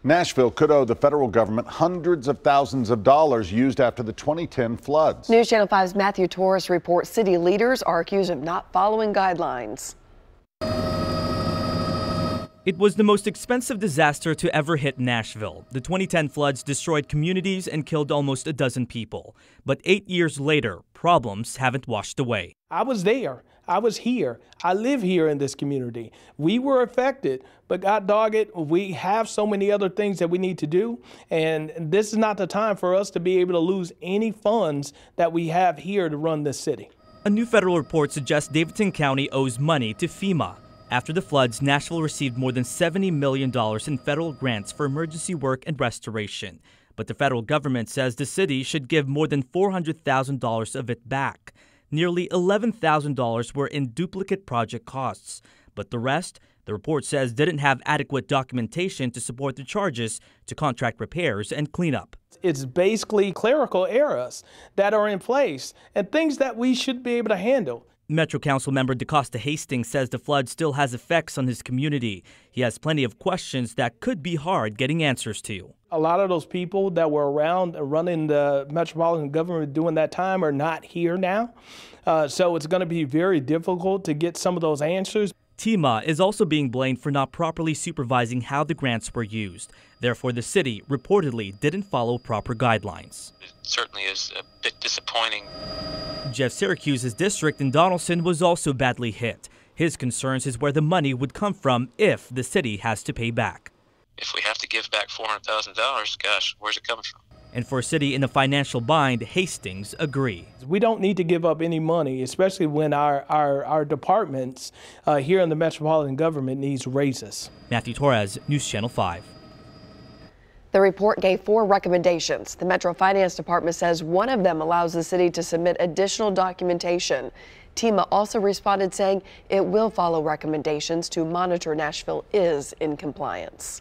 Nashville could owe the federal government hundreds of thousands of dollars used after the 2010 floods. News Channel 5's Matthew Torres reports city leaders are accused of not following guidelines. It was the most expensive disaster to ever hit Nashville. The 2010 floods destroyed communities and killed almost a dozen people. But 8 years later, problems haven't washed away. I was there. I was here. I live here in this community. We were affected, but God dog it, we have so many other things that we need to do. And this is not the time for us to be able to lose any funds that we have here to run this city. A new federal report suggests Davidson County owes money to FEMA. After the floods, Nashville received more than $70 million in federal grants for emergency work and restoration. But the federal government says the city should give more than $400,000 of it back. Nearly $11,000 were in duplicate project costs. But the rest, the report says, didn't have adequate documentation to support the charges to contract repairs and cleanup. It's basically clerical errors that are in place and things that we should be able to handle. Metro Council member DeCosta Hastings says the flood still has effects on his community. He has plenty of questions that could be hard getting answers to. A lot of those people that were around running the metropolitan government during that time are not here now. So it's going to be very difficult to get some of those answers. FEMA is also being blamed for not properly supervising how the grants were used. Therefore, the city reportedly didn't follow proper guidelines. It certainly is a bit disappointing. Jeff Syracuse's district in Donaldson was also badly hit. His concerns is where the money would come from if the city has to pay back. If we have to give back $400,000, gosh, where's it coming from? And for a city in a financial bind, Hastings agrees. We don't need to give up any money, especially when our departments here in the metropolitan government needs raises. Matthew Torres, News Channel 5. The report gave 4 recommendations. The Metro Finance Department says one of them allows the city to submit additional documentation. FEMA also responded saying it will follow recommendations to monitor Nashville is in compliance.